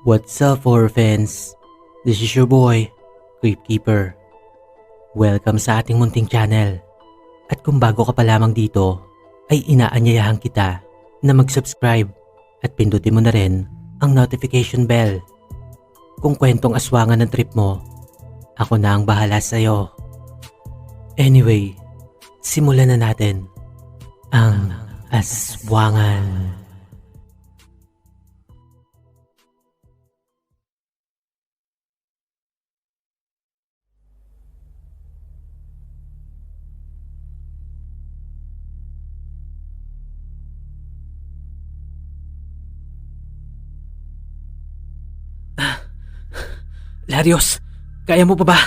What's up, orphans? This is your boy, Creepkeeper. Welcome sa ating munting channel. At kung bago ka pa lamang dito, ay inaanyayahan kita na mag-subscribe at pindutin mo na rin ang notification bell. Kung kwentong aswangan ng trip mo, ako na ang bahala sa'yo. Anyway, simulan na natin ang aswangan. Larios, kaya mo pa ba?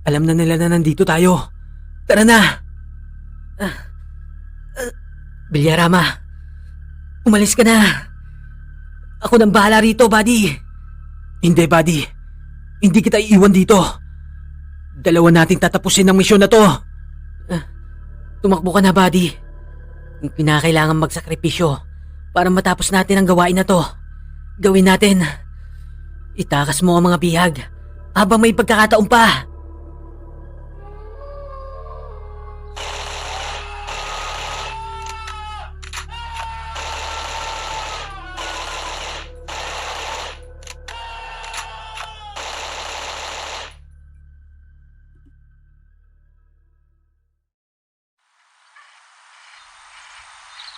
Alam na nila na nandito tayo. Tara na! Bilyarama, umalis ka na. Ako nang bahala rito, buddy. Hindi, buddy. Hindi kita iiwan dito. Dalawa nating tatapusin ang misyon na to. Tumakbo ka na, buddy. Kung kinakailangan magsakripisyo para matapos natin ang gawain na to, gawin natin. Itakas mo ang mga bihag habang may pagkakataon pa.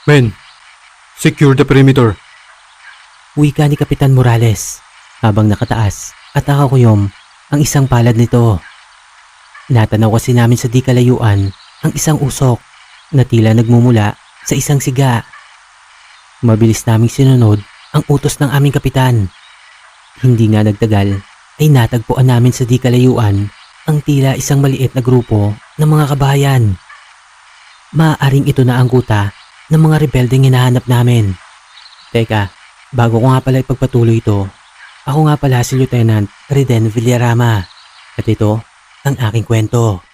Men, secure the perimeter. Wika ni Kapitan Morales habang nakataas at nakakuyom ang isang palad nito. Natanaw kasi namin sa di kalayuan ang isang usok na tila nagmumula sa isang siga. Mabilis naming sinunod ang utos ng aming kapitan. Hindi nga nagtagal ay natagpuan namin sa di kalayuan ang tila isang maliit na grupo ng mga kabahayan. Maaaring ito na ang kuta ng mga rebeldeng hinahanap namin. Teka, bago ko nga pala ipagpatuloy ito, ako nga pala si Lieutenant Riden Villarama at ito ang aking kwento.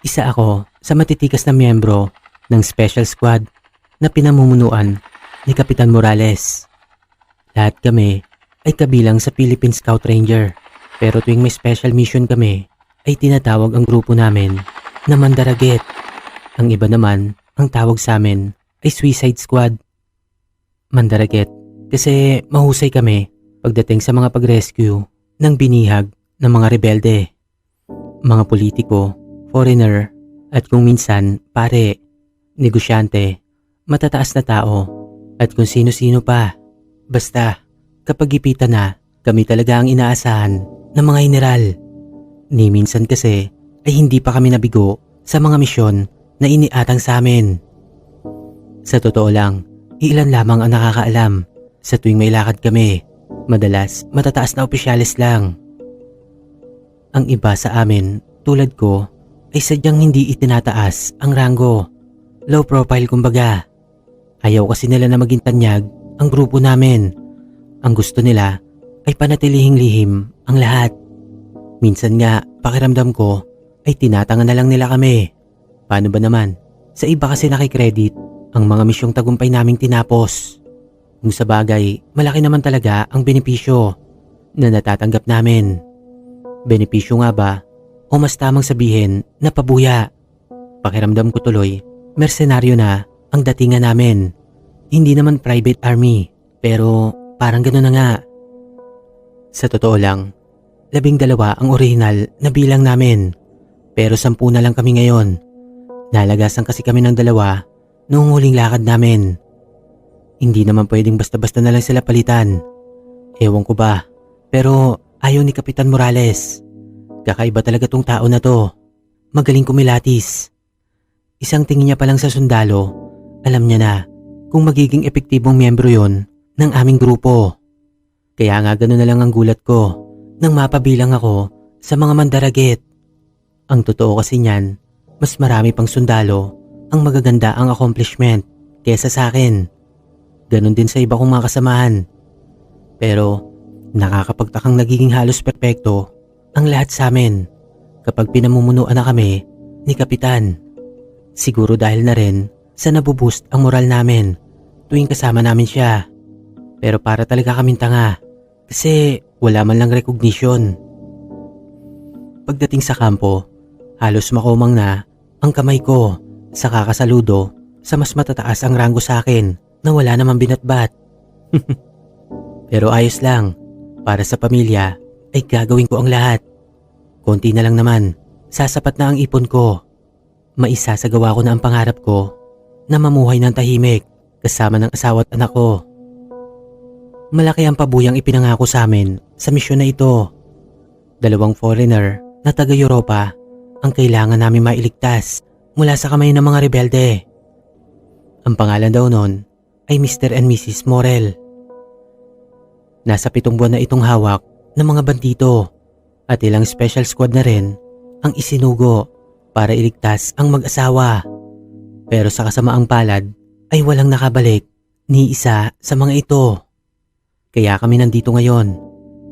Isa ako sa matitikas na miyembro ng Special Squad na pinamumunuan ni Kapitan Morales. Lahat kami ay kabilang sa Philippine Scout Ranger, pero tuwing may special mission kami ay tinatawag ang grupo namin na Mandaraget. Ang iba naman ang tawag sa amin ay Suicide Squad. Mandaraget kasi mahusay kami pagdating sa mga pag-rescue ng binihag ng mga rebelde, mga politiko, foreigner, at kung minsan pare, negosyante, matataas na tao, at kung sino-sino pa. Basta kapag ipitan na, kami talaga ang inaasahan ng mga general. Ni minsan kasi ay hindi pa kami nabigo sa mga misyon na iniatang sa amin. Sa totoo lang, ilan lamang ang nakakaalam. Sa tuwing may lakad kami, madalas matataas na opisyalis lang. Ang iba sa amin, tulad ko, ay sadyang hindi itinataas ang ranggo. Low profile kumbaga. Ayaw kasi nila na maging tanyag ang grupo namin. Ang gusto nila ay panatilihing lihim ang lahat. Minsan nga, pakiramdam ko ay tinatangan na lang nila kami. Paano ba naman? Sa iba kasi nakikredit ang mga misyong tagumpay naming tinapos. Kung sa bagay, malaki naman talaga ang benepisyo na natatanggap namin. Benepisyo nga ba? O mas tamang sabihin na pabuya? Pakiramdam ko tuloy, mersenaryo na ang datingan namin. Hindi naman private army, pero parang gano'n na nga. Sa totoo lang, 12 ang orihinal na bilang namin, pero 10 na lang kami ngayon. Nalagasan kasi kami ng 2 noong huling lakad namin. Hindi naman pwedeng basta-basta na lang sila palitan. Ewan ko ba, pero ayaw ni Kapitan Morales. Kakaiba talaga tong tao na to. Magaling kumilatis. Isang tingin niya pa lang sa sundalo, alam niya na kung magiging epektibong miyembro yon ng aming grupo. Kaya nga gano'n na lang ang gulat ko nang mapabilang ako sa mga Mandaraget. Ang totoo kasi niyan, mas marami pang sundalo ang magaganda ang accomplishment kesa sa akin. Ganon din sa iba kong mga kasamahan. Pero nakakapagtakang nagiging halos perpekto ang lahat sa amin kapag pinamumunuan na kami ni Kapitan. Siguro dahil na rin sa nabuboost ang moral namin tuwing kasama namin siya. Pero para talaga kaming tanga kasi wala man lang recognition. Pagdating sa kampo, halos makumang na ang kamay ko sa kakasaludo sa mas matataas ang ranggo sa akin na wala namang binatbat. Pero ayos lang, para sa pamilya ay gagawin ko ang lahat. Konti na lang naman, sasapat na ang ipon ko. Maisasagawa ko na ang pangarap ko na mamuhay ng tahimik kasama ng asawa at anak ko. Malaki ang pabuyang ipinangako sa amin sa misyon na ito. 2 foreigner na taga-Europa ang kailangan namin mailigtas mula sa kamay ng mga rebelde. Ang pangalan daw nun ay Mr. and Mrs. Morel. Nasa 7 buwan na itong hawak ng mga bandito at ilang special squad na rin ang isinugo para iligtas ang mag-asawa. Pero sa kasamaang palad ay walang nakabalik ni isa sa mga ito. Kaya kami nandito ngayon.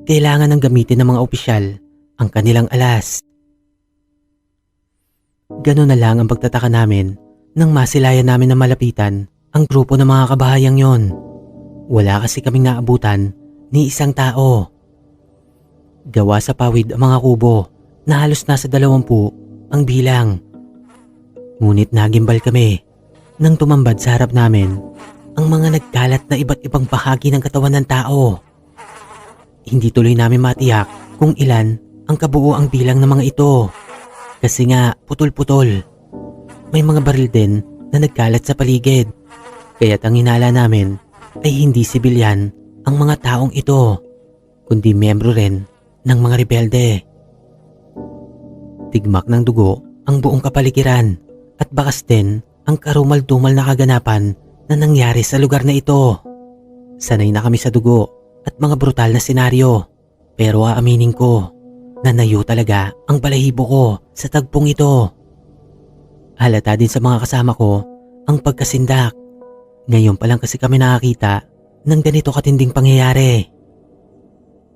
Kailangan ng gamitin ng mga opisyal ang kanilang alas. Ganun na lang ang pagtataka namin nang masilayan namin na malapitan ang grupo ng mga kabahayang yon. Wala kasi kaming naabutan ni isang tao. Gawa sa pawid ang mga kubo na halos nasa 20 ang bilang. Ngunit nagimbal kami nang tumambad sa harap namin ang mga nagkalat na iba't ibang bahagi ng katawan ng tao. Hindi tuloy namin matiyak kung ilan ang kabuo ang bilang ng mga ito kasi nga putol-putol. May mga baril din na nagkalat sa paligid. Kaya't ang hinala namin ay hindi sibilyan ang mga taong ito, kundi miyembro rin ng mga rebelde. Tigmak ng dugo ang buong kapaligiran at bakas din ang karumal-dumal na kaganapan na nangyari sa lugar na ito. Sanay na kami sa dugo at mga brutal na senaryo, pero aaminin ko na nayo talaga ang balahibo ko sa tagpong ito. Halata din sa mga kasama ko ang pagkasindak. Ngayon pa lang kasi kami nakakita ng ganito katinding pangyayari.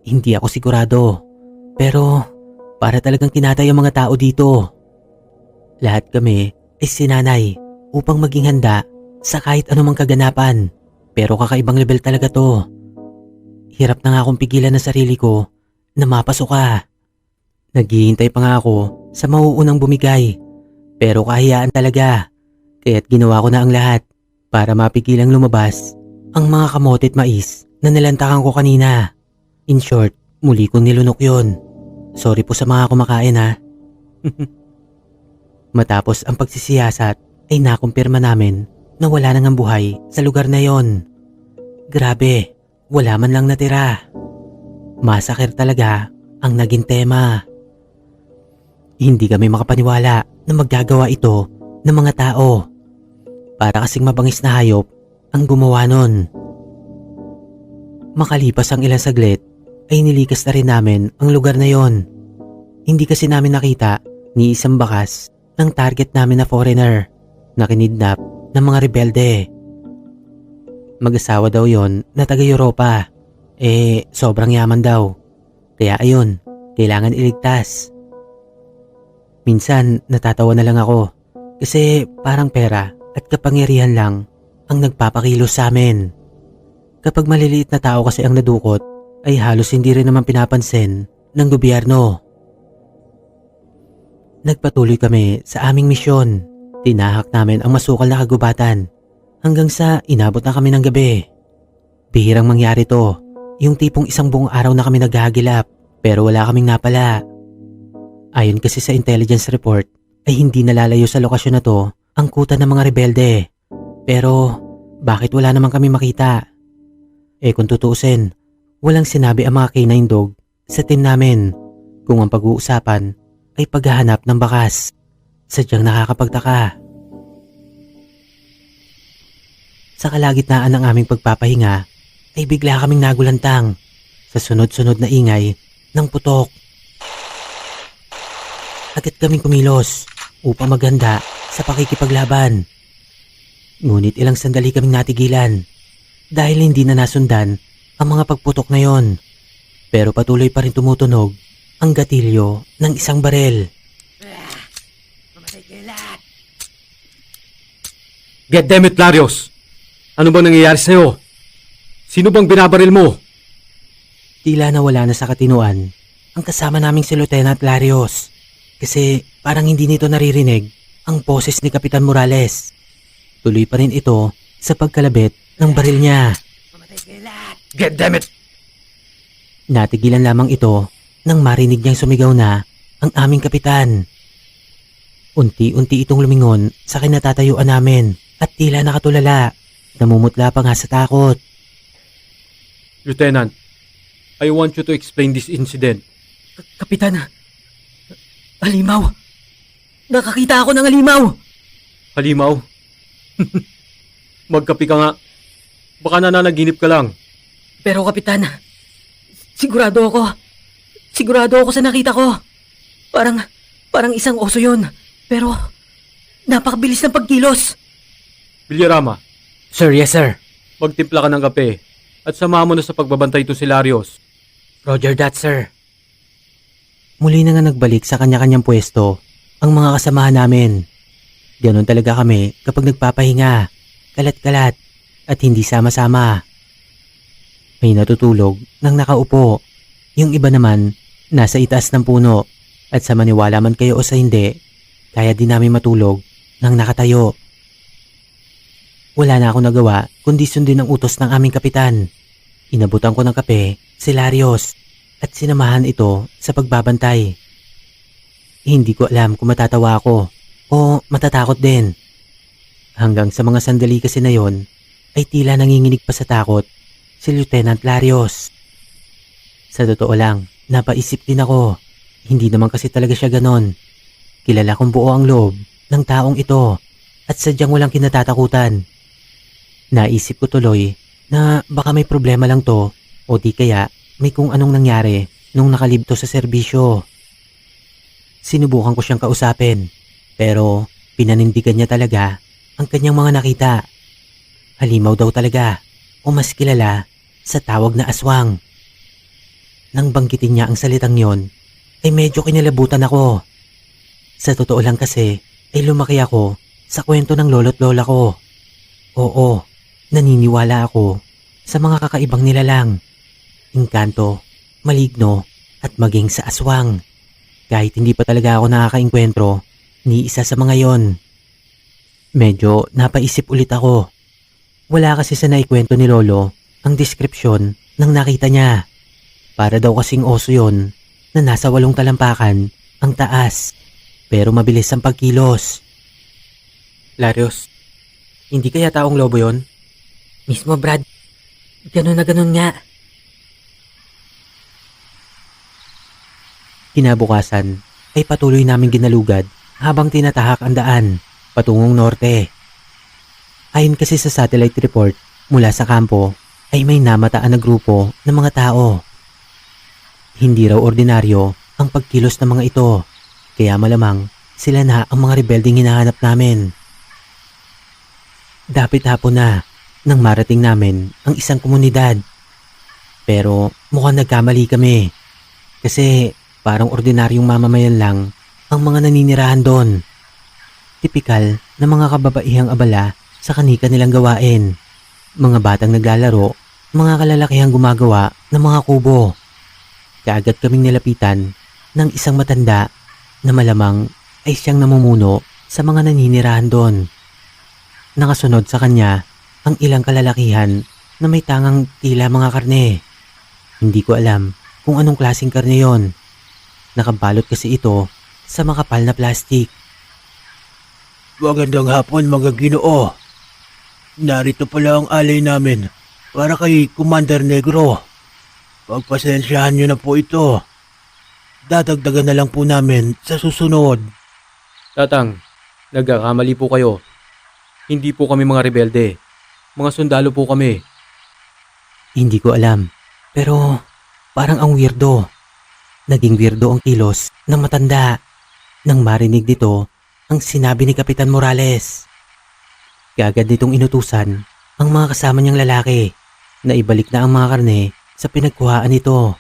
Hindi ako sigurado, pero para talagang kinatay ang mga tao dito. Lahat kami ay sinanay upang maging handa sa kahit anumang kaganapan, pero kakaibang level talaga to. Hirap na nga akong pigilan ng sarili ko na mapasok ka. Naghihintay pa nga ako sa mauunang bumigay, pero kahiyaan talaga, kaya't ginawa ko na ang lahat para mapigilang lumabas ang mga kamote at mais na nilantakan ko kanina. In short, muli kong nilunok yun. Sorry po sa mga kumakain ha. Matapos ang pagsisiyasat ay nakumpirma namin na wala nang ang buhay sa lugar na yon. Grabe, wala man lang natira. Massacre talaga ang naging tema. Hindi kami makapaniwala na maggagawa ito ng mga tao. Para kasing mabangis na hayop ang gumawa nun. Makalipas ang ilang saglit ay nilikas na rin namin ang lugar na yon. Hindi kasi namin nakita ni isang bakas ng target namin na foreigner na kinidnap ng mga rebelde. Mag-asawa daw yon na taga-Europa. Sobrang yaman daw. Kaya ayun, kailangan iligtas. Minsan natatawa na lang ako kasi parang pera at kapangyarihan lang ang nagpapakilos sa amin. Kapag maliliit na tao kasi ang nadukot ay halos hindi rin naman pinapansin ng gobyerno. Nagpatuloy kami sa aming misyon. Tinahak namin ang masukal na kagubatan hanggang sa inabot na kami ng gabi. Bihirang mangyari to, yung tipong isang buong araw na kami naghahagilap pero wala kaming napala. Ayon kasi sa intelligence report ay hindi nalalayo sa lokasyon na to ang kuta ng mga rebelde. Pero bakit wala naman kami makita? Kung tutuusin, walang sinabi ang mga canine dog sa team namin kung ang pag-uusapan ay paghahanap ng bakas. Sadyang nakakapagtaka. Sa kalagitnaan ng aming pagpapahinga ay bigla kaming nagulantang sa sunod-sunod na ingay ng putok. Agad kaming kumilos upang maghanda sa pakikipaglaban. Ngunit ilang sandali kaming natigilan dahil hindi na nasundan ang mga pagputok na yon. Pero patuloy pa rin tumutunog ang gatilyo ng isang barel. Get them it, Larios! Ano bang nangyayari sa'yo? Sino bang binabaril mo? Tila nawala na sa katinuan ang kasama naming si Lieutenant Larios kasi parang hindi nito naririnig ang boses ni Kapitan Morales. Tuloy pa rin ito sa pagkalabit ng baril niya. Get them it! Natigilan lamang ito nang marinig niyang sumigaw na ang aming kapitan. Unti-unti itong lumingon sa kinatatayuan namin at tila nakatulala. Namumutla pa nga sa takot. Lieutenant, I want you to explain this incident. Kapitan, halimaw. Nakakita ako ng halimaw. Halimaw? Magkapi ka nga. Baka nananaginip ka lang. Pero kapitan, sigurado ako sa nakita ko. Parang isang oso yun. Pero napakabilis ng pagkilos. Villarama, Sir, yes sir. magtimpla ka ng kape at samahan mo na sa pagbabantay ito si Larios. Roger that, sir. Muli na nga nagbalik sa kanya-kanyang pwesto ang mga kasamahan namin. Ganon talaga kami kapag nagpapahinga, kalat-kalat at hindi sama-sama. May natutulog nang nakaupo. Yung iba naman nasa itaas ng puno at sa maniwala man kayo o sa hindi, kaya din namin matulog nang nakatayo. Wala na akong nagawa kundi sundin ang utos ng aming kapitan. Inabutan ko ng kape si Larios at sinamahan ito sa pagbabantay. Hindi ko alam kung matatawa ako o matatakot din. Hanggang sa mga sandali kasi na yon ay tila nanginginig pa sa takot si Lieutenant Larios. Sa totoo lang, napaisip din ako. Hindi naman kasi talaga siya ganon. Kilala kong buo ang loob ng taong ito at sadyang walang kinatatakutan. Naisip ko tuloy na baka may problema lang to o di kaya may kung anong nangyari nung nakalibto sa serbisyo. Sinubukan ko siyang kausapin pero pinanindigan niya talaga ang kanyang mga nakita. Halimaw daw talaga o mas kilala sa tawag na aswang. Nang banggitin niya ang salitang yon ay medyo kinalabutan ako. Sa totoo lang kasi ay lumaki ako sa kwento ng lolo't lola ko. Oo, naniniwala ako sa mga kakaibang nilalang, engkanto, maligno at maging sa aswang. Kahit hindi pa talaga ako nakakaengkwentro ni isa sa mga yon. Medyo napaisip ulit ako. Wala kasi sa naikwento ni Lolo ang deskripsyon ng nakita niya. Para daw kasing oso yon na nasa 8 talampakan ang taas pero mabilis ang pagkilos. Larios, hindi kaya taong lobo yon? Mismo Brad, ganun na ganun nga. Kinabukasan ay patuloy namin ginalugad habang tinatahak ang daan patungong norte. Ayon kasi sa satellite report mula sa kampo ay may namataan na grupo ng mga tao. Hindi raw ordinaryo ang pagkilos ng mga ito, kaya malamang sila na ang mga rebelding hinahanap namin. Dapit hapon na nang marating namin ang isang komunidad. Pero mukhang nagkamali kami kasi parang ordinaryong mamamayan lang ang mga naninirahan doon. Tipikal na mga kababaihang abala sa kanika nilang gawain. Mga batang naglalaro, mga kalalakihang gumagawa ng mga kubo. Kaagad kaming nilapitan ng isang matanda na malamang ay siyang namumuno sa mga naninirahan doon. Nakasunod sa kanya ang ilang kalalakihan na may tangang tila mga karne. Hindi ko alam kung anong klaseng karne yon. Nakabalot kasi ito sa makapal na plastik. Magandang hapon mga Ginoo. Narito pala ang alay namin para kay Commander Negro. Pagpasensyahan nyo na po ito. Dadagdagan na lang po namin sa susunod. Tatang, nagkakamali po kayo. Hindi po kami mga rebelde. Mga sundalo po kami. Hindi ko alam, pero parang ang weirdo. Naging weirdo ang kilos ng matanda nang marinig dito ang sinabi ni Kapitan Morales. Kaagad nitong inutusan ang mga kasama niyang lalaki na ibalik na ang mga karne sa pinagkuhaan nito.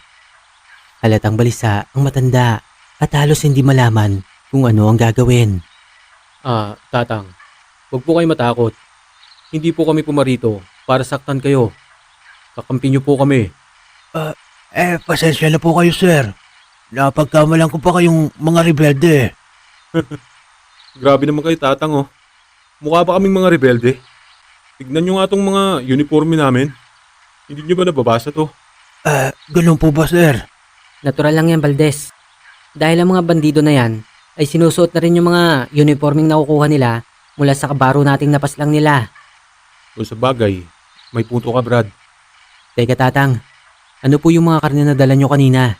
Halatang balisa ang matanda at halos hindi malaman kung ano ang gagawin. Tatang, huwag po kayo matakot. Hindi po kami pumarito para saktan kayo. Kakampi niyo po kami. Pasensya na po kayo, sir. Napagkamalan ko pa kayong mga rebelde. Grabe naman kayo, Tatang, oh. Mukha ba kaming mga rebelde? Tignan nyo nga tong mga uniforme namin. Hindi nyo ba nababasa to? Ganun po ba, sir? Natural lang yan, Valdez. Dahil ang mga bandido na yan ay sinusuot na rin yung mga uniforming nakukuha nila mula sa kabaro nating napaslang nila. Kung sa bagay, may punto ka, Brad. Teka tatang, ano po yung mga karne na dala nyo kanina?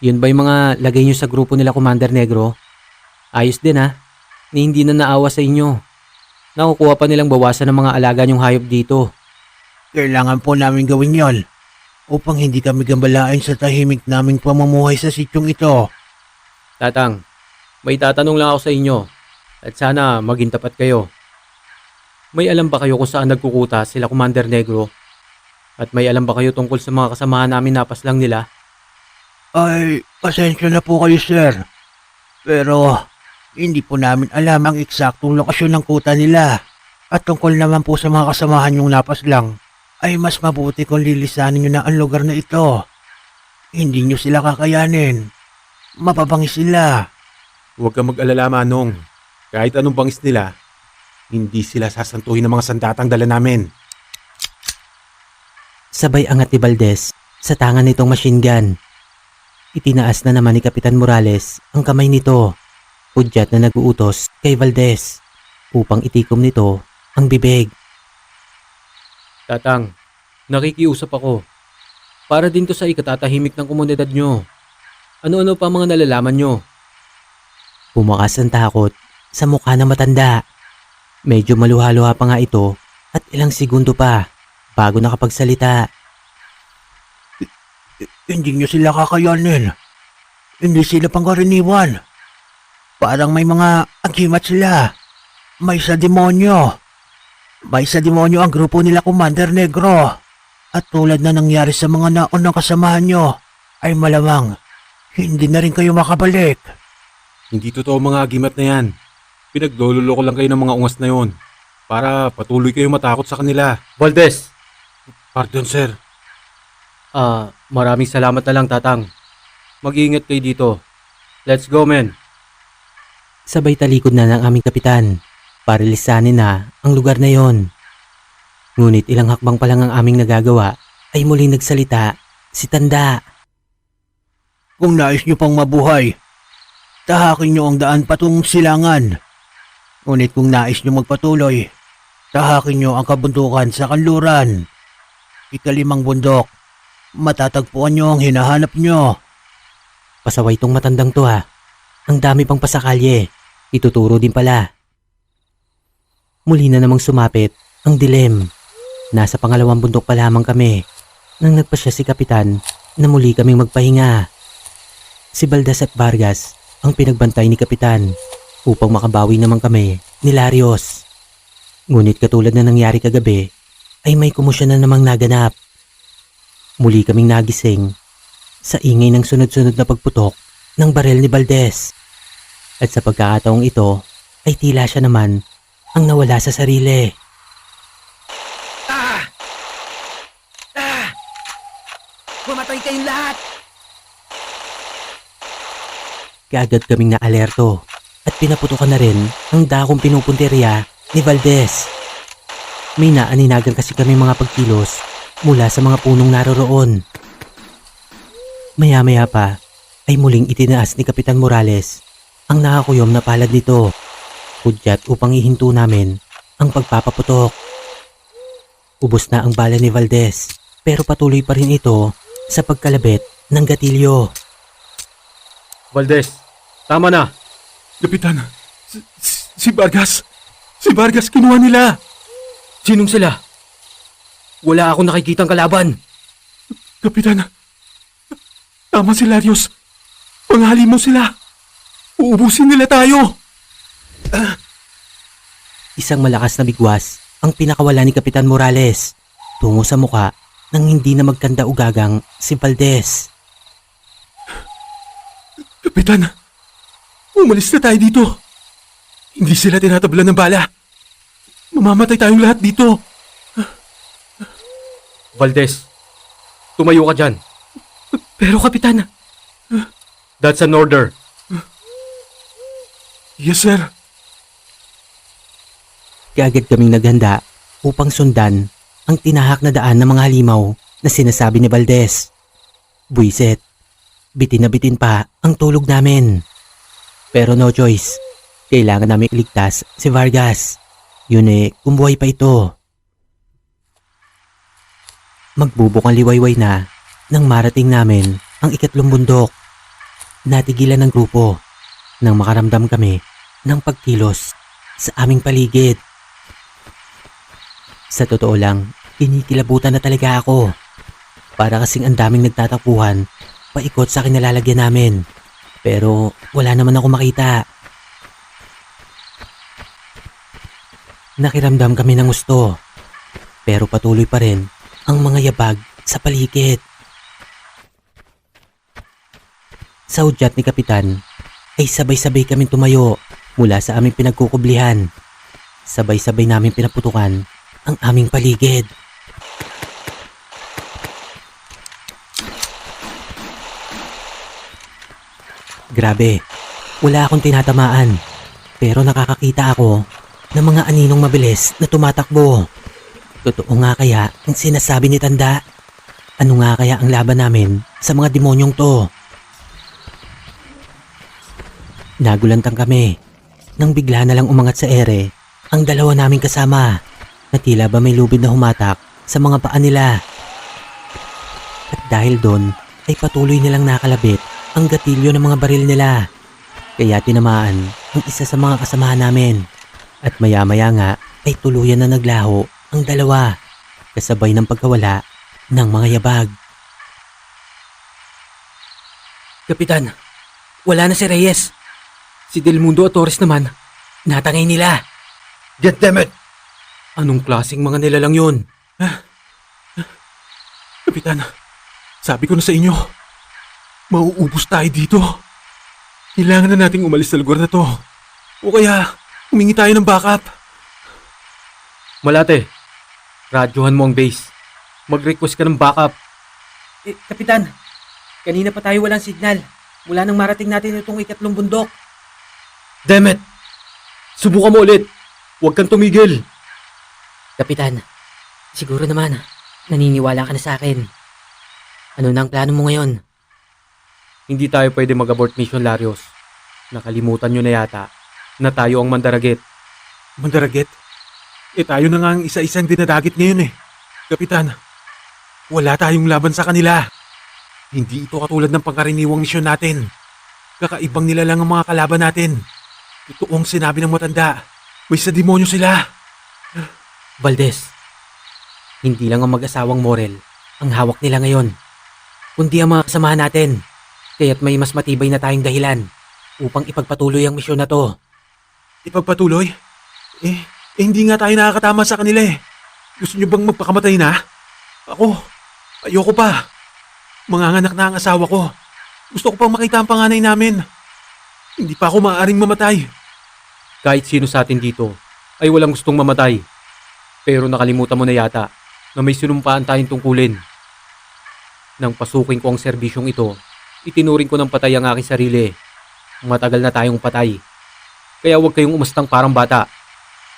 Yun ba yung mga lagay nyo sa grupo nila Commander Negro? Ayos din ha, ni hindi na naawa sa inyo. Nakukuha pa nilang bawasan ng mga alaga nyong hayop dito. Kailangan po namin gawin yon upang hindi kami gambalain sa tahimik naming pamumuhay sa sityong ito. Tatang, may tatanong lang ako sa inyo at sana maging tapat kayo. May alam ba kayo kung saan nagkukuta sila Commander Negro? At may alam ba kayo tungkol sa mga kasamahan namin napaslang nila? Ay, pasensya na po kayo, sir. Pero, hindi po namin alam ang eksaktong lokasyon ng kuta nila. At tungkol naman po sa mga kasamahan yung napaslang, ay mas mabuti kung lilisanin nyo na ang lugar na ito. Hindi nyo sila kakayanin. Mapabangis sila. Huwag kang mag-alala, Manong. Kahit anong bangis nila, hindi sila sasantuhin ng mga sandatang dala namin. Sabay angat ni Valdez sa tangan nitong machine gun. Itinaas na naman ni Kapitan Morales ang kamay nito, pudyat na nag-uutos kay Valdez upang itikom nito ang bibig. Tatang, nakikiusap ako. Para din to sa ikatatahimik ng komunidad nyo. Ano-ano pa mga nalalaman nyo? Bumakas ang takot sa mukha ng matanda. Medyo maluha-luha pa nga ito at ilang segundo pa bago nakapagsalita. Hindi nyo sila kakayanin. Hindi sila pangkaraniwan. Parang may mga agimat sila. May sa demonyo. May sa demonyo ang grupo nila Commander Negro. At tulad na nangyari sa mga naunang kasamahan nyo, ay malamang hindi na rin kayo makabalik. Hindi totoo mga agimat na yan. Pinagloloko lang kayo ng mga ungas na yon para patuloy kayo matakot sa kanila. Valdez! Pardon, sir. Maraming salamat na lang, Tatang. Mag-iingat kayo dito. Let's go, men. Sabay talikod na ng aming kapitan para lisanin na ang lugar na yon. Ngunit ilang hakbang pa lang ang aming nagagawa ay muling nagsalita si Tanda. Kung nais nyo pang mabuhay, tahakin nyo ang daan patungong silangan. Ngunit kung nais nyo magpatuloy, tahakin nyo ang kabundukan sa kanluran. Ikalimang bundok, matatagpuan nyo ang hinahanap nyo. Pasaway tong matandang to ha. Ang dami pang pasakalye. Ituturo din pala. Muli na namang sumapit ang dilim. Nasa pangalawang bundok pa lamang kami nang nagpasya si Kapitan na muli kaming magpahinga. Si Baldas at Vargas ang pinagbantay ni Kapitan upang makabawi naman kami ni Larios. Ngunit katulad na nangyari kagabi ay may komosyon na namang naganap. Muli kaming nagising sa ingay ng sunod-sunod na pagputok ng barel ni Valdez. At sa pagkakataong ito ay tila siya naman ang nawala sa sarili. Mamatay kayong lahat! Kaagad kaming naalerto at pinaputukan na rin ang dakong pinupunteriya ni Valdez. May naaninagan kasi kami mga pagkilos mula sa mga punong naroroon. Maya-maya pa ay muling itinaas ni Kapitan Morales ang nakakuyom na palad nito, pudyat upang ihinto namin ang pagpapaputok. Ubos na ang bala ni Valdez pero patuloy pa rin ito sa pagkalabit ng gatilyo. Valdez, tama na. Kapitan, si Vargas. Si Vargas, kinuha nila. Sinong sila? Wala akong nakikitang kalaban. Kapitan, tama si Larios. Panghali mo sila. Uubusin nila tayo. Isang malakas na bigwas ang pinakawala ni Kapitan Morales tungo sa muka nang hindi na magkanda ugagang si Valdez. Kapitan, umalis na tayo dito. Hindi sila tinatablan ng bala. Mamamatay tayong lahat dito. Valdez, tumayo ka dyan. Pero Kapitan, That's an order. Yes, sir. Kaagad kaming naghanda upang sundan ang tinahak na daan ng mga halimaw na sinasabi ni Valdez. Buisit, bitin na bitin pa ang tulog namin. Pero no choice, kailangan namin iligtas si Vargas. Yun kung buhay pa ito. Magbubukang liwayway na nang marating namin ang ikatlong bundok. Natigilan ng grupo nang makaramdam kami ng pagkilos sa aming paligid. Sa totoo lang, kinikilabutan na talaga ako. Para kasing ang daming nagtatakbuhan paikot sa kinalalagyan namin. Pero wala naman ako makita. Nakiramdam kami ng gusto. Pero patuloy pa rin ang mga yabag sa paligid. Sa udyat ni Kapitan ay sabay-sabay kaming tumayo mula sa aming pinagkukublihan. Sabay-sabay namin pinaputukan ang aming paligid. Grabe, wala akong tinatamaan pero nakakakita ako ng mga aninong mabilis na tumatakbo. Totoo nga kaya ang sinasabi ni Tanda? Ano nga kaya ang laban namin sa mga demonyong to? Nagulantang kami nang bigla na lang umangat sa ere ang dalawa naming kasama na tila ba may lubid na humatak sa mga paa nila. At dahil doon ay patuloy nilang nakalabit ang gatilyo ng mga baril nila. Kaya tinamaan ang isa sa mga kasamahan namin. At maya-maya nga ay tuluyan na naglaho ang dalawa kasabay ng pagkawala ng mga yabag. Kapitan, wala na si Reyes. Si Del Mundo at Torres naman, natangay nila. God damn it! Anong klaseng mga nilalang yun? Kapitan, sabi ko na sa inyo, mauubos tayo dito. Kailangan na nating umalis sa lugar na to. O kaya, humingi tayo ng backup. Malate, radyohan mo ang base. Mag-request ka ng backup. Kapitan, kanina pa tayo walang signal. Mula nang marating natin itong ikatlong bundok. Damn it! Subukan mo ulit. Huwag kang tumigil. Kapitan, siguro naman, naniniwala ka na sa akin. Ano na ang plano mo ngayon? Hindi tayo pwede mag-abort mission, Larios. Nakalimutan nyo na yata na tayo ang mandaraget. Mandaraget? Tayo na nga ang isa-isang dinadagit ngayon Kapitan, wala tayong laban sa kanila. Hindi ito katulad ng pangkaraniwang misyon natin. Kakaibang nila lang ang mga kalaban natin. Totoong sinabi ng matanda, may sa demonyo sila. Valdez, hindi lang ang mag-asawang Morel ang hawak nila ngayon, kundi ang mga kasamahan natin. Kaya't may mas matibay na tayong dahilan upang ipagpatuloy ang misyon na to. Ipagpatuloy? Hindi nga tayo nakakatama sa kanila Gusto nyo bang magpakamatay na? Ako, ayoko pa. Manganganak na ang asawa ko. Gusto ko pang makita ang panganay namin. Hindi pa ako maaaring mamatay. Kahit sino sa atin dito ay walang gustong mamatay. Pero nakalimutan mo na yata na may sinumpaan tayong tungkulin. Nang pasukin ko ang serbisyong ito, itinuring ko ng patay ang aking sarili. Matagal na tayong patay. Kaya huwag kayong umastang parang bata.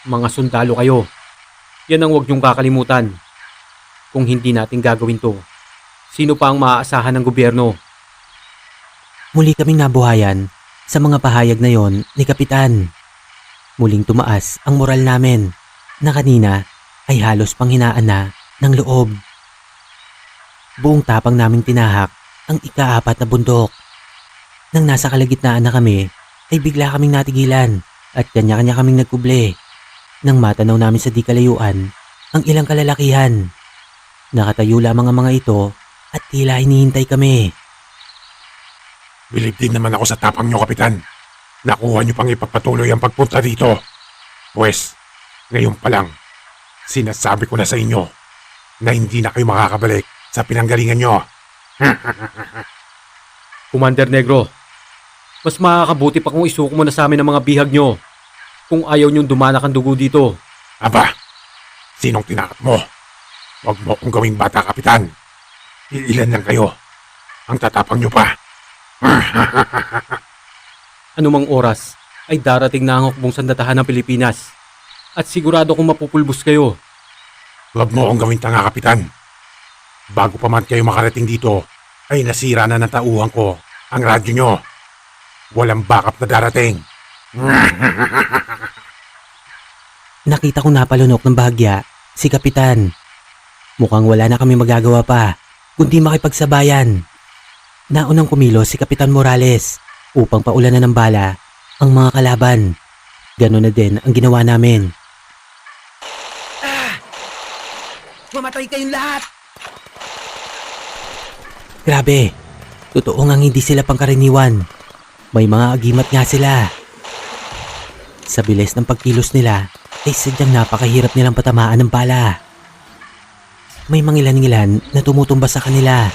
Mga sundalo kayo. Yan ang huwag niyong kakalimutan. Kung hindi natin gagawin to, sino pa ang maaasahan ng gobyerno? Muli kaming nabuhayan sa mga pahayag na yon ni Kapitan. Muling tumaas ang moral namin na kanina ay halos panghinaan na ng loob. Buong tapang naming tinahak ang ika-4 na bundok. Nang nasa kalagitnaan na kami ay bigla kaming natigilan at kanya-kanya kaming nagkuble. Nang matanaw namin sa di kalayuan ang ilang kalalakihan. Nakatayo lamang ang mga ito at tila hinihintay kami. Bilib din naman ako sa tapang nyo, Kapitan. Nakuha nyo pang ipagpatuloy ang pagpunta dito. Pwes, ngayon pa lang, sinasabi ko na sa inyo na hindi na kayo makakabalik sa pinanggalingan nyo. Commander Negro, mas makakabuti pa kung isuko mo na sa amin ang mga bihag nyo kung ayaw nyong dumanak ang dugo dito. Aba, sinong tinakat mo? Huwag mo akong gawing bata, Kapitan. Ilan lang kayo. Ang tatapang nyo pa. Anumang oras ay darating na ang hukbong sandatahan ng Pilipinas. At sigurado kong mapupulbos kayo. Huwag mo akong gawing tanga, Kapitan. Bago pa man kayo makarating dito, ay nasira na ng tauhan ko ang radyo nyo. Walang backup na darating. Nakita kong napalunok ng bahagya si Kapitan. Mukhang wala na kami magagawa pa, kundi makipagsabayan. Naunang kumilos si Kapitan Morales upang paulanan ng bala ang mga kalaban. Ganon na din ang ginawa namin. Mamatay kayong lahat! Grabe, totoo ngang hindi sila pangkaraniwan. May mga agimat nga sila. Sa bilis ng pagkilos nila ay sadyang napakahirap nilang patamaan ng bala. May mangilan-ngilan na tumutumba sa kanila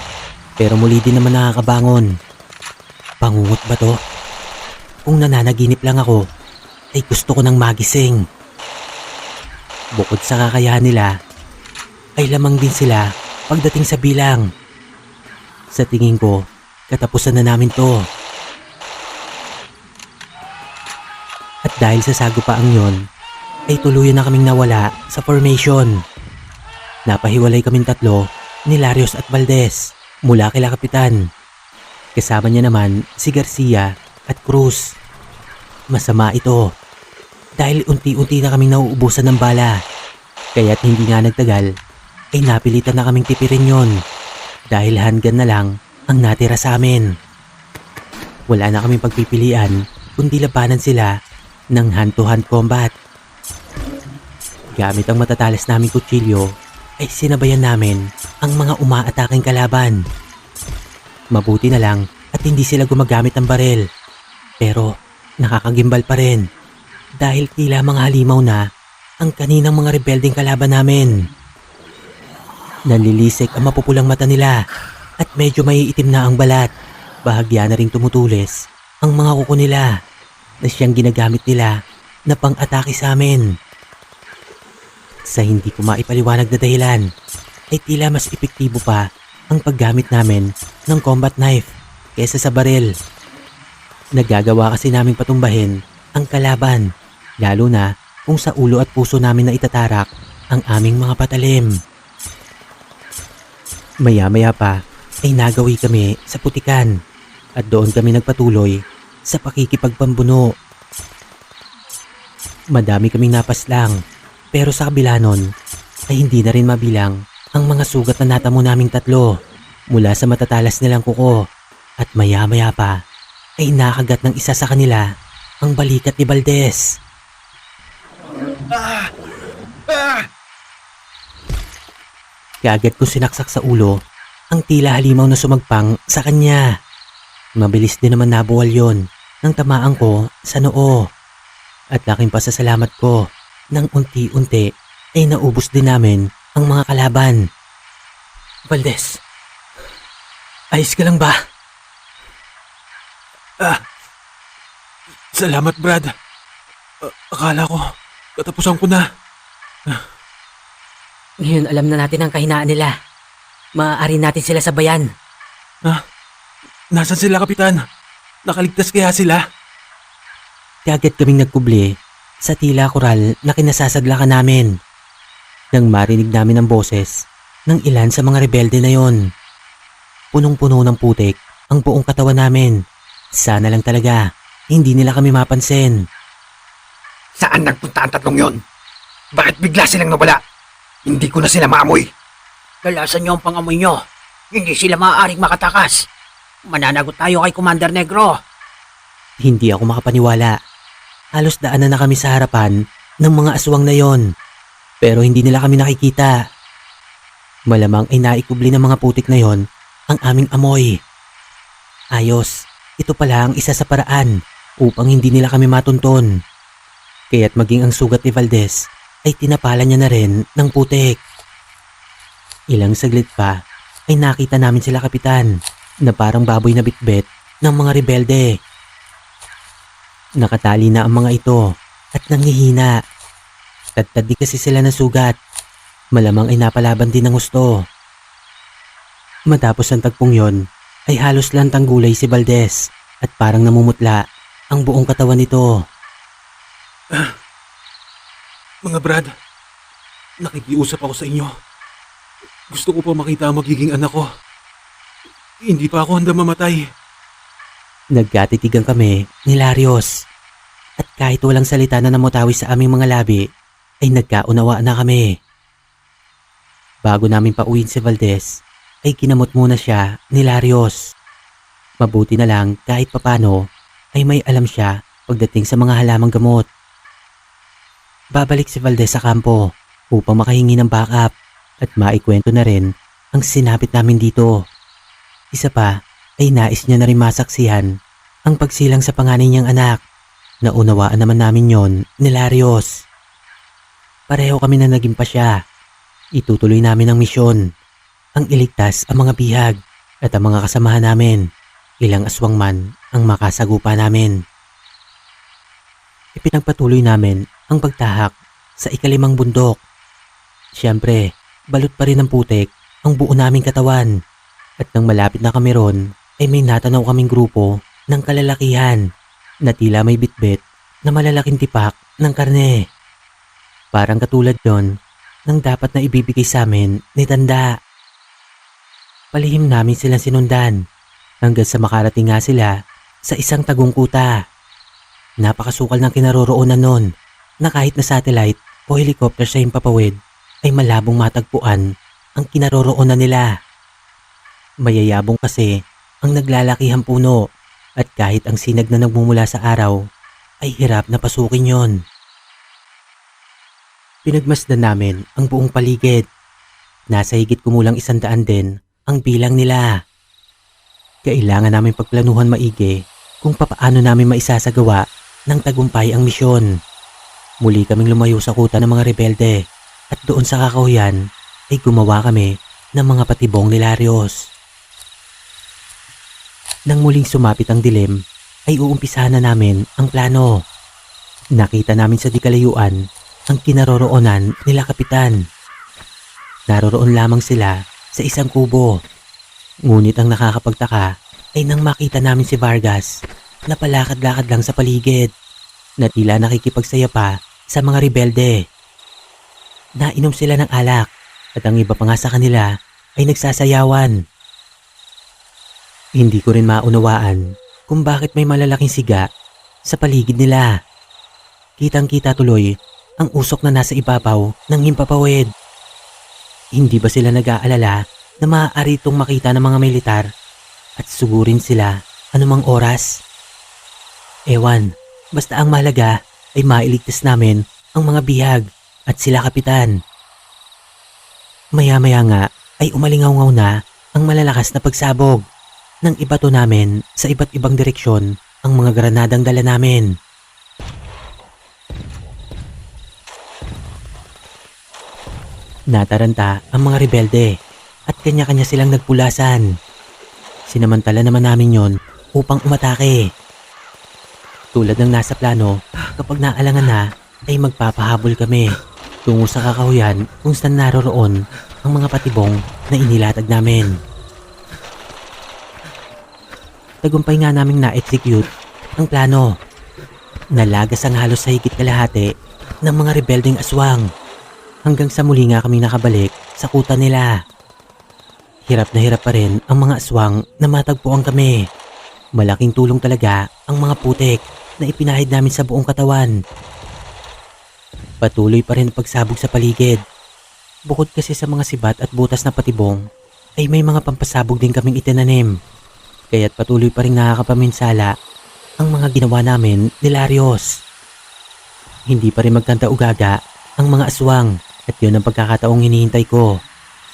pero muli din naman nakakabangon. Pangungot ba to? Kung nananaginip lang ako ay gusto ko nang magising. Bukod sa kakayahan nila ay lamang din sila pagdating sa bilang. Sa tingin ko, katapusan na namin to. At dahil sa sagupaang yon, ay tuluyan na kaming nawala sa formation. Napahiwalay kaming tatlo ni Larios at Valdez mula kila Kapitan. Kasama niya naman si Garcia at Cruz. Masama ito dahil unti-unti na kaming nauubusan ng bala. Kaya't hindi nga nagtagal ay napilitan na kaming tipirin yon dahil handgun na lang ang natira sa amin. Wala na kaming pagpipilian kundi labanan sila ng hand-to-hand combat. Gamit ang matatalas naming kutsilyo ay sinabayan namin ang mga umaataking kalaban. Mabuti na lang at hindi sila gumagamit ng baril. Pero nakakagimbal pa rin dahil tila mga halimaw na ang kaninang mga rebeldeng kalaban namin. Nanlilisik ang mapupulang mata nila at medyo maiitim na ang balat. Bahagya na ring tumutulis ang mga kuko nila na siyang ginagamit nila na pang-atake sa amin. Sa hindi ko maipaliwanag na dahilan, ay tila mas epektibo pa ang paggamit namin ng combat knife kesa sa baril. Nagagawa kasi namin patumbahin ang kalaban, lalo na kung sa ulo at puso namin na itatarak ang aming mga patalim. Maya-maya pa ay nagawi kami sa putikan at doon kami nagpatuloy sa pakikipagpambuno. Madami kaming napaslang pero sa kabila nun ay hindi na rin mabilang ang mga sugat na natamo naming tatlo mula sa matatalas nilang kuko at maya-maya pa ay nakagat ng isa sa kanila ang balikat ni Valdez. Kaagad ko sinaksak sa ulo ang tila halimaw na sumagpang sa kanya. Mabilis din naman nabuwal yon nang tamaan ko sa noo. At laking pasasalamat ko nang unti-unti ay naubos din namin ang mga kalaban. Valdez, ayos ka lang ba? Salamat, Brad. Akala ko, katapusan ko na. Ngayon alam na natin ang kahinaan nila. Maaari natin sila sabayan. Nasaan sila, Kapitan? Nakaligtas kaya sila? Kaagad kaming nagkubli sa tila koral na kinasasadlakan namin. Nang marinig namin ang boses ng ilan sa mga rebelde na yon. Punong-puno ng putik ang buong katawan namin. Sana lang talaga hindi nila kami mapansin. Saan nagpunta ang tatlong yon? Bakit bigla silang nawala? Hindi ko na sila maamoy. Lalasan niyo ang pangamoy niyo. Hindi sila maaaring makatakas. Mananagot tayo kay Commander Negro. Hindi ako makapaniwala. Halos daanan na kami sa harapan ng mga aswang na yon. Pero hindi nila kami nakikita. Malamang ay naikubli ng mga putik na yon ang aming amoy. Ayos, ito pala ang isa sa paraan upang hindi nila kami matunton. Kaya't maging ang sugat ni Valdez ay tinapalan niya na rin ng putik. Ilang saglit pa ay nakita namin sila Kapitan na parang baboy na bitbit ng mga rebelde. Nakatali na ang mga ito at nanghihina. Tad-tad di kasi sila ng sugat. Malamang ay napalaban din ng gusto. Matapos ang tagpong yon, ay halos lantang gulay si Valdez at parang namumutla ang buong katawan nito. Mga Brad, nakikiusap ako sa inyo. Gusto ko pa makita ang magiging anak ko. Hindi pa ako handa mamatay. Nagkatitigan kami ni Larios. At kahit walang salita na namutawi sa aming mga labi, ay nagkaunawa na kami. Bago namin pauwiin si Valdez, ay kinamot muna siya ni Larios. Mabuti na lang kahit papano ay may alam siya pagdating sa mga halamang gamot. Babalik si Valdez sa kampo upang makahingi ng backup at maikwento na rin ang sinapit namin dito. Isa pa ay nais niya na rin masaksihan ang pagsilang sa panganay niyang anak. Naunawaan naman namin yon ni Larios. Pareho kami na naging pasya. Itutuloy namin ang misyon. Ang iligtas ang mga bihag at ang mga kasamahan namin. Ilang aswang man ang makasagupa namin. Ipinagpatuloy namin ang pagtahak sa ikalimang bundok. Siyempre, balot pa rin ng putik ang buo naming katawan. At nang malapit na kami ron, ay may natanaw kaming grupo ng kalalakihan na tila may bitbit na malalaking tipak ng karne. Parang katulad yon ng dapat na ibibigay sa amin ni Tanda. Palihim namin silang sinundan hanggang sa makarating nga sila sa isang tagong kuta. Napakasukal ng kinaroroonan nun na kahit na satellite o helicopter sa himpapawid ay malabong matagpuan ang kinaroroonan nila. Mayayabong kasi ang naglalakihang puno at kahit ang sinag na nagmumula sa araw ay hirap na pasukin yon. Pinagmasdan namin ang buong paligid. Nasa higit kumulang 100 din ang bilang nila. Kailangan namin pagplanuhan maigi kung papaano namin maisasagawa ng tagumpay ang misyon. Muli kaming lumayo sa kuta ng mga rebelde at doon sa kakahuyan ay gumawa kami ng mga patibong ni Larios. Nang muling sumapit ang dilim, ay uumpisahan na namin ang plano. Nakita namin sa di kalayuan ang kinaroroonan nila Kapitan. Naroroon lamang sila sa isang kubo. Ngunit ang nakakapagtaka ay nang makita namin si Vargas na palakad-lakad lang sa paligid na tila nakikipagsaya pa sa mga rebelde. Nainom sila ng alak at ang iba pa nga sa kanila ay nagsasayawan. Hindi ko rin maunawaan kung bakit may malalaking siga sa paligid nila. Kitang-kita tuloy ang usok na nasa ibabaw ng himpapawid. Hindi ba sila nag-aalala na maaari itong makita ng mga militar at sugurin sila anumang oras? Ewan, basta ang mahalaga ay mailigtas namin ang mga bihag at sila Kapitan. Maya-maya nga ay umalingaw-ngaw na ang malalakas na pagsabog. Nang ibato namin sa iba't ibang direksyon ang mga granadang dala namin. Nataranta ang mga rebelde at kanya-kanya silang nagpulasan. Sinamantala naman namin yon upang umatake. Tulad ng nasa plano, kapag naalangan na ay magpapahabol kami tungo sa kakahuyan kung saan naroroon ang mga patibong na inilatag namin. Tagumpay nga naming na-execute ang plano. Nalagas ang halos sa higit kalahati ng mga rebelding aswang hanggang sa muli nga kami nakabalik sa kuta nila. Hirap na hirap pa rin ang mga aswang na matagpuan kami. Malaking tulong talaga ang mga putik na ipinahid namin sa buong katawan. Patuloy pa rin ang pagsabog sa paligid. Bukod kasi sa mga sibat at butas na patibong, ay may mga pampasabog din kaming itinanim. Kaya't patuloy pa rin nakakapaminsala ang mga ginawa namin ni Larios. Hindi pa rin magtanda-ugaga ang mga aswang at yun ang pagkakataong hinihintay ko.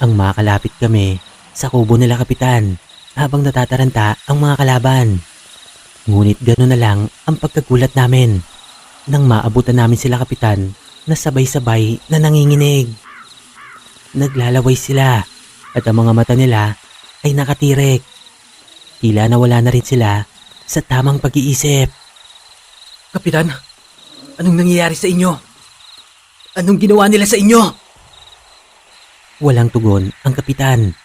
Ang makalapit kami sa kubo nila Kapitan habang natataranta ang mga kalaban. Ngunit gano'n na lang ang pagkagulat namin nang maabutan namin sila Kapitan na sabay-sabay na nanginginig. Naglalaway sila at ang mga mata nila ay nakatirik. Tila nawala na rin sila sa tamang pag-iisip. Kapitan, anong nangyayari sa inyo? Anong ginawa nila sa inyo? Walang tugon ang kapitan.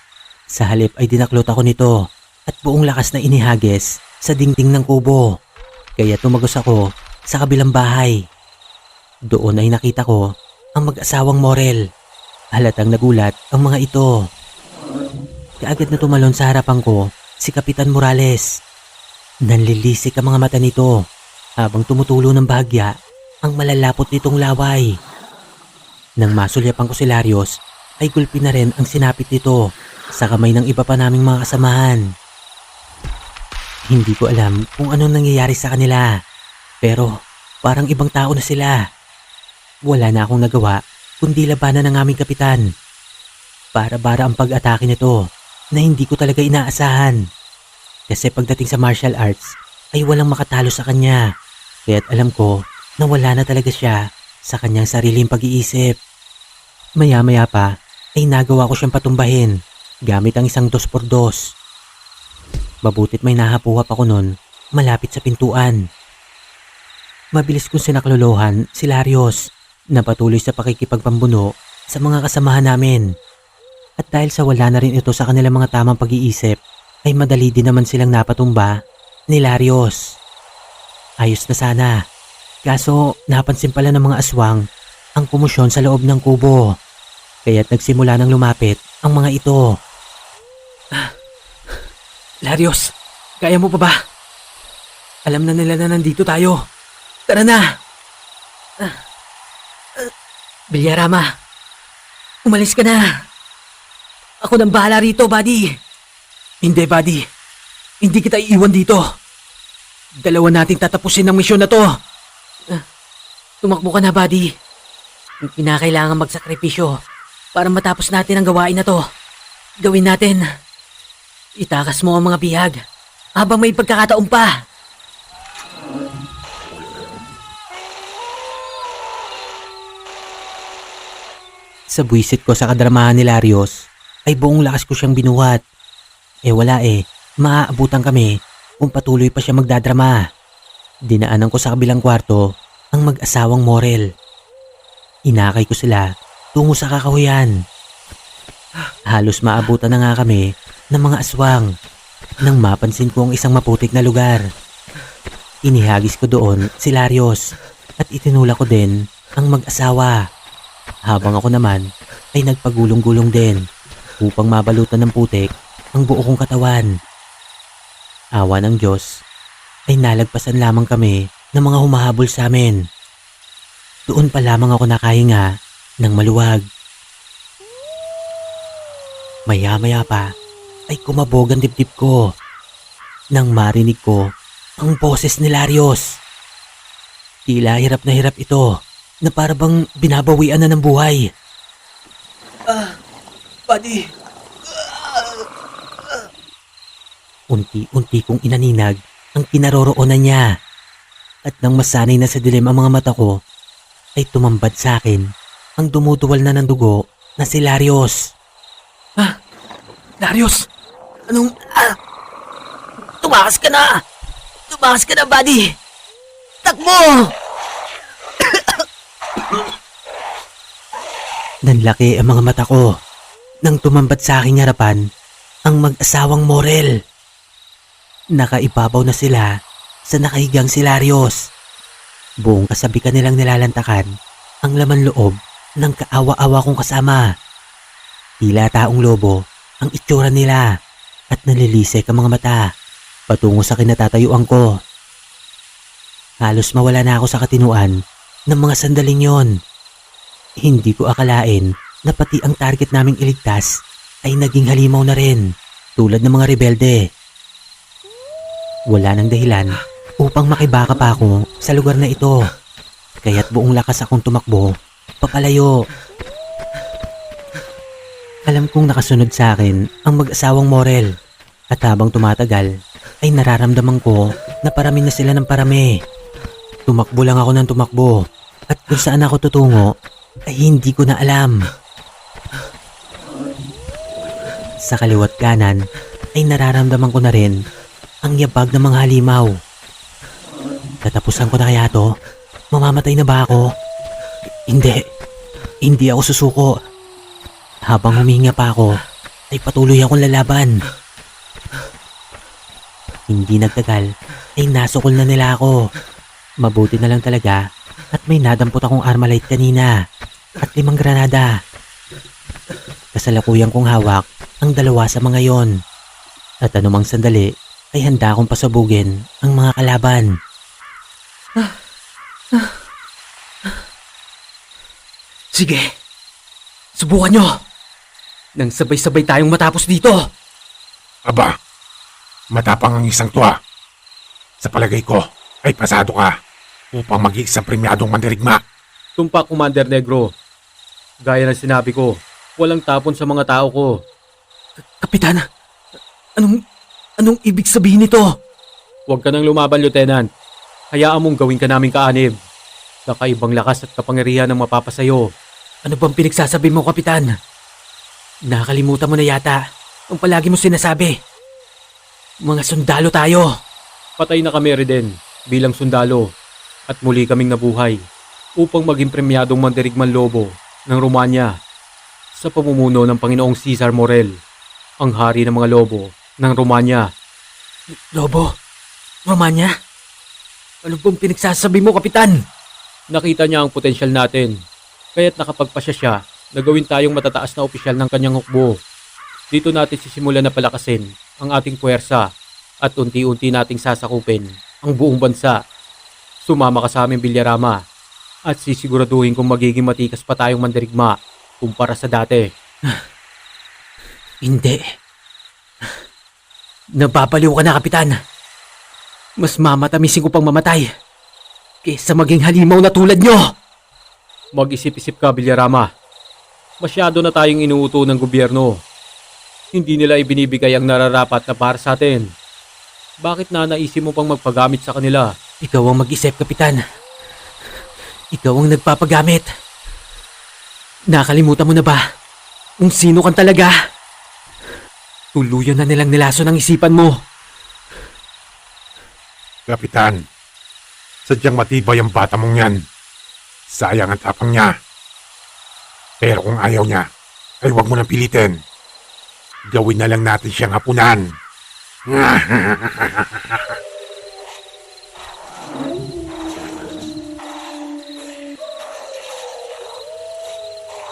Sa halip ay dinaklot ako nito at buong lakas na inihagis sa dingding ng kubo. Kaya tumagos ako sa kabilang bahay. Doon ay nakita ko ang mag-asawang Morel. Halatang nagulat ang mga ito. Kaagad na tumalon sa harapan ko si Kapitan Morales. Nanlilisik ang mga mata nito habang tumutulo ng bahagya ang malalapot nitong laway. Nang masulyapan ko si Larios ay gulpi na rin ang sinapit nito sa kamay ng iba pa naming mga kasamahan. Hindi ko alam kung anong nangyayari sa kanila pero parang ibang tao na sila. Wala na akong nagawa kundi labanan ng aming kapitan. Para-bara ang pag-atake nito na hindi ko talaga inaasahan. Kasi pagdating sa martial arts ay walang makatalo sa kanya. Kaya't alam ko na wala na talaga siya sa kanyang sariling pag-iisip. Maya-maya pa ay nagawa ko siyang patumbahin gamit ang isang 2x2. Mabutit may nahapuhap ako nun malapit sa pintuan. Mabilis kong sinaklolohan si Larios na patuloy sa pakikipagpambuno sa mga kasamahan namin. At dahil sa wala na rin ito sa kanilang mga tamang pag-iisip, ay madali din naman silang napatumba ni Larios. Ayos na sana. Kaso napansin pala ng mga aswang ang komosyon sa loob ng kubo. Kaya't nagsimula nang lumapit ang mga ito. Larios, kaya mo pa ba? Alam na nila na nandito tayo. Tara na! Bilyarama, umalis ka na. Ako nang bahala rito, buddy. Hindi, buddy. Hindi kita iiwan dito. Dalawa nating tatapusin ang misyon na to. Tumakbo ka na, buddy. Kinakailangan magsakripisyo para matapos natin ang gawain na to. Gawin natin. Itakas mo ang mga bihag habang may pagkakataon pa. Sa buwisit ko sa kadramahan ni Larios, ay buong lakas ko siyang binuhat. Wala maaabutan kami kung patuloy pa siya magdadrama. Dinaanan ko sa kabilang kwarto ang mag-asawang Morel. Inakay ko sila tungo sa kakahuyan. Halos maabutan na nga kami ng mga aswang nang mapansin ko ang isang maputik na lugar. Inihagis ko doon si Larios at itinulak ko din ang mag-asawa. Habang ako naman ay nagpagulong-gulong din upang mabalutan ng putik ang buo kong katawan. Awa ng Diyos ay nalagpasan lamang kami ng mga humahabol sa amin. Doon pa lamang ako nakahinga ng maluwag. Maya-maya pa ay kumabog ang dibdib ko nang marinig ko ang boses ni Larios. Tila hirap na hirap ito na para bang binabawian na ng buhay. Buddy. Unti-unti kong inaninag ang kinaroroonan niya. At nang masanay na sa dilim ang mga mata ko, ay tumambad sa akin ang dumuduwal na ng dugo na si Larios. Larios! Anong... Tumakas ka na! Tumakas ka na, buddy! Takbo! Nanlaki ang mga mata ko nang tumambad sa aking harapan ang mag-asawang Morel. Nakaibabaw na sila sa nakahigang si Larios. Buong kasabikan nilang nilalantakan ang laman loob ng kaawa-awa kong kasama. Tila taong lobo ang itsura nila at nalilisik ang mga mata patungo sa kinatatayuan ko. Halos mawala na ako sa katinuan ng mga sandaling yon. Hindi ko akalain na pati ang target naming iligtas ay naging halimaw na rin tulad ng mga rebelde. Wala nang dahilan upang makibaka pa ako sa lugar na ito. Kaya't buong lakas akong tumakbo papalayo. Alam kong nakasunod sa akin ang mag-asawang Morel at habang tumatagal ay nararamdaman ko na parami na sila ng parami. Tumakbo lang ako ng tumakbo at kung saan ako tutungo ay hindi ko na alam. Sa kaliwat kanan ay nararamdaman ko na rin ang yabag ng mga halimaw. Tatapusan ko na kaya to? Mamamatay na ba ako? Hindi. Hindi ako susuko. Habang humihinga pa ako, ay patuloy akong lalaban. Hindi nagtagal, ay nasukol na nila ako. Mabuti na lang talaga at may nadampot akong Armalite kanina at 5 granada. Kasalukuyan kong hawak ang 2 sa mga yon. At anumang sandali ay handa akong pasabugin ang mga kalaban. Sige, subukan nyo. Nang sabay-sabay tayong matapos dito. Aba, matapang ang isang to ah. Sa palagay ko, ay pasado ka upang mag-iisang premyadong mandirigma. Tumpak, Commander Negro. Gaya ng sinabi ko, walang tapon sa mga tao ko. Kapitan, anong ibig sabihin nito? Huwag ka nang lumaban, Lieutenant. Hayaan mong gawin ka naming kaanib. Sa kaibang lakas at kapangyarihan ng mapapasayo. Ano bang pinagsasabi mo, Kapitan? Nakalimutan mo na yata ang palagi mo sinasabi. Mga sundalo tayo. Patay na kami rin bilang sundalo at muli kaming nabuhay upang maging premyadong mandirigman lobo ng Romanya sa pamumuno ng Panginoong Cesar Morel, ang hari ng mga lobo ng Romanya. Lobo? Romanya? Ano bang pinagsasabi mo, Kapitan? Nakita niya ang potensyal natin, kaya't nakapagpasya siya na gawin tayong matataas na opisyal ng kanyang hukbo. Dito natin sisimulan na palakasin ang ating puwersa at unti-unti nating sasakupin ang buong bansa. Sumama ka sa aming Villarama at sisiguraduhin kung magiging matikas pa tayong mandirigma kumpara sa dati. Hindi. Nababaliw ka na, Kapitan. Mas mamatamisin ko pang mamatay kaysa maging halimaw na tulad nyo. Mag-isip-isip ka, Villarama. Masyado na tayong inuuto ng gobyerno. Hindi nila ibinibigay ang nararapat na para sa atin. Bakit na naisip mo pang magpagamit sa kanila? Ikaw ang mag-isip, Kapitan. Ikaw ang nagpapagamit. Nakalimutan mo na ba kung sino kan talaga? Tuluyan na nilang nilason ang isipan mo. Kapitan, sadyang matibay ang bata mong yan. Sayang ang tapang niya. Pero kung ayaw niya, ay huwag mo nang pilitin. Gawin na lang natin siyang hapunan.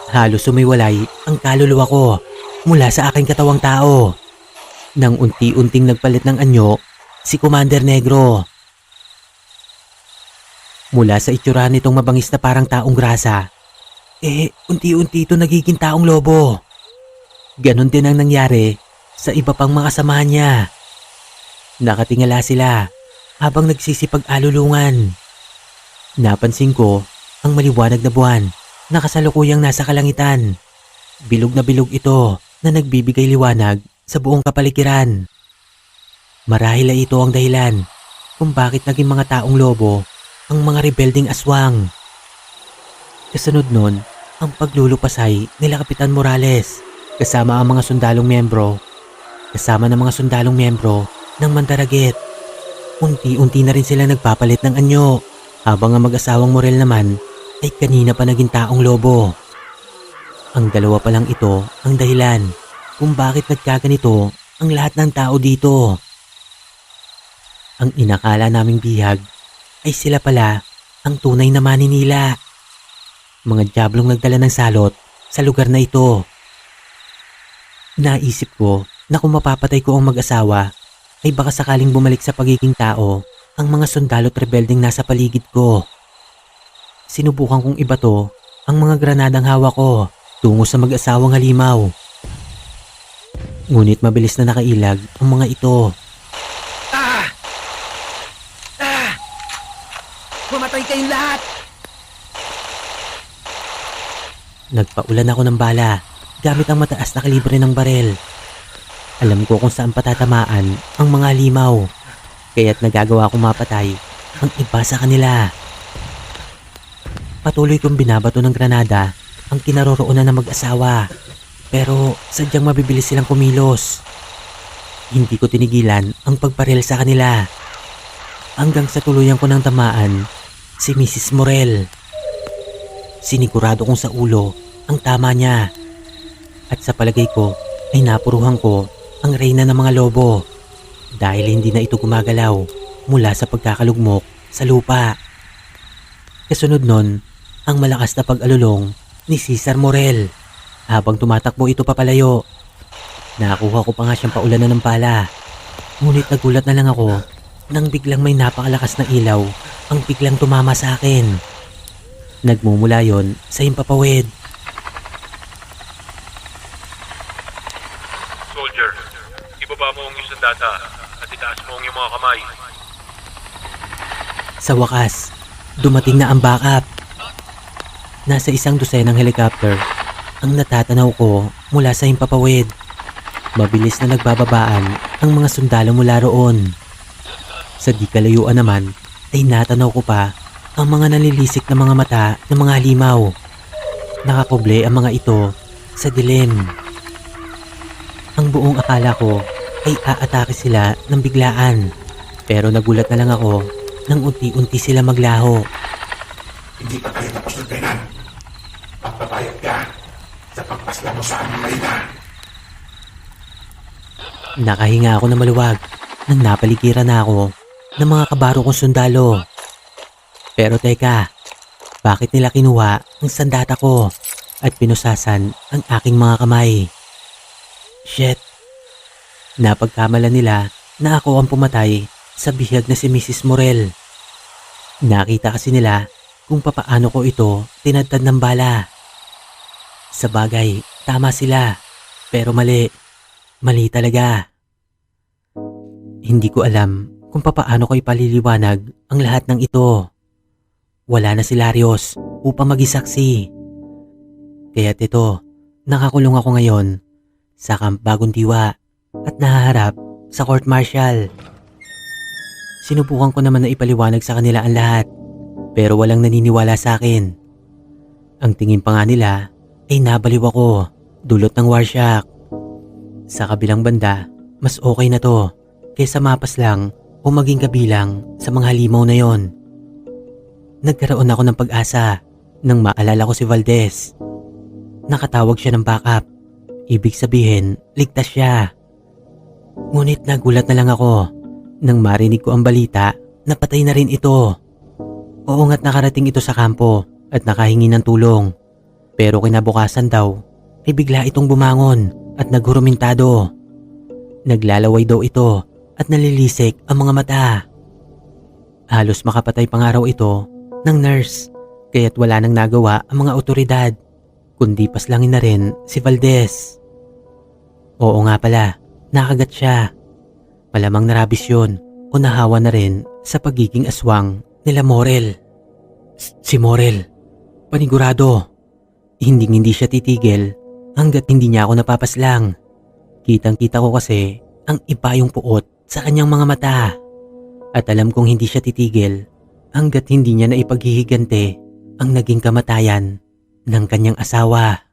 Halos sumiwalay ang kaluluwa ko mula sa aking katawang tao. Nang unti-unting nagpalit ng anyo, si Commander Negro. Mula sa itsura nitong mabangis na parang taong grasa, unti-unti ito nagiging taong lobo. Ganon din ang nangyari sa iba pang mga samahan niya. Nakatingala sila habang nagsisipag-alulungan. Napansin ko ang maliwanag na buwan na kasalukuyang nasa kalangitan. Bilog na bilog ito na nagbibigay liwanag sa buong kapaligiran. Marahil ay ito ang dahilan kung bakit naging mga taong lobo ang mga rebelding aswang. Kasunod nun, ang paglulupasay nila Kapitan Morales kasama ang mga sundalong miyembro ng Mandaraget. Unti-unti na rin sila nagpapalit ng anyo habang ang mag-asawang Morel naman ay kanina pa naging taong lobo. Ang dalawa pa lang ito ang dahilan kung bakit nagkaganito ang lahat ng tao dito. Ang inakala naming bihag ay sila pala ang tunay na maninila. Mga diablong nagdala ng salot sa lugar na ito. Naisip ko na kung mapapatay ko ang mag-asawa ay baka sakaling bumalik sa pagiging tao ang mga sundalo't rebelding nasa paligid ko. Sinubukan kong ibato ang mga granadang hawak ko tungo sa mag-asawang halimaw. Ngunit mabilis na nakailag ang mga ito. Mamatay kayong lahat! Nagpaulan ako ng bala gamit ang mataas na kalibre ng barel. Alam ko kung saan patatamaan ang mga halimaw, kaya't nagagawa kong mapatay ang iba sa kanila. Patuloy kong binabato ng granada ang kinaroroonan ng mag-asawa, pero sadyang mabibilis silang kumilos. Hindi ko tinigilan ang pagparel sa kanila hanggang sa tuluyan ko ng tamaan si Mrs. Morel. sinigurado kong sa ulo ang tama niya. At sa palagay ko ay napuruhan ko ang reyna ng mga lobo dahil hindi na ito gumagalaw mula sa pagkakalugmok sa lupa. Kasunod nun, ang malakas na pag-alulong ni Cesar Morel habang tumatakbo ito papalayo. Nakuha ko pa nga siyang paulanan ng pala. Ngunit nagulat na lang ako nang biglang may napakalakas na ilaw ang biglang tumama sa akin. Nagmumula yon sa himpapawid. Soldier, ibaba mo ang iyong sandata at itaas mo ang iyong mga kamay. Sa wakas, dumating na ang backup. Nasa 1 dosenang helicopter ang natatanaw ko mula sa himpapawid. Mabilis na nagbababaan ang mga sundalo mula roon. Sa di kalayuan naman ay natanaw ko pa ang mga nalilisik na mga mata ng mga halimaw. Nakakuble ang mga ito sa dilim. Ang buong akala ko ay aatake sila ng biglaan. Pero nagulat na lang ako nang unti-unti sila maglaho. Hindi pa tayo tapos ng penan. Pagbabayad ka sa pagpasla mo sa aming marina. Nakahinga ako na maluwag nang napaligiran na ako ng mga kabaro kong sundalo. Pero teka, bakit nila kinuha ang sandata ko at pinusasan ang aking mga kamay? Shit! Napagkamalan nila na ako ang pumatay sa bihag na si Mrs. Morel. Nakita kasi nila kung papaano ko ito tinadtad ng bala. Sa bagay, tama sila, pero mali. Mali talaga. Hindi ko alam kung papaano ko ipaliliwanag ang lahat ng ito. Wala na si Larios upang magisaksi. Kaya't ito, nakakulong ako ngayon sa Camp Bagong Diwa at nahaharap sa court martial. Sinubukan ko naman na ipaliwanag sa kanila ang lahat pero walang naniniwala sa akin. Ang tingin pa nga nila ay nabaliw ako dulot ng warshock. Sa kabilang banda, mas okay na to kaysa mapas lang o maging kabilang sa mga halimaw na yon. Nagkaroon ako ng pag-asa nang maalala ko si Valdez. Nakatawag siya ng backup. Ibig sabihin, ligtas siya. Ngunit nagulat na lang ako nang marinig ko ang balita na patay na rin ito. Oo nga't nakarating ito sa kampo at nakahingi ng tulong. Pero kinabukasan daw ay bigla itong bumangon at naghurumintado. Naglalaway daw ito at nalilisik ang mga mata. Halos makapatay pa nga raw ito ng nurse kaya't wala nang nagawa ang mga otoridad kundi paslangin na rin si Valdez. Oo nga pala, nakagat siya. Malamang narabis yun o nahawa na rin sa pagiging aswang nila Morel. Si Morel, panigurado. Hindi siya titigil hanggat hindi niya ako napapaslang. Kitang-kita ko kasi ang iba yung puot sa kanyang mga mata. At alam kong hindi siya titigil hanggat hindi niya naipaghihiganti ang naging kamatayan ng kanyang asawa.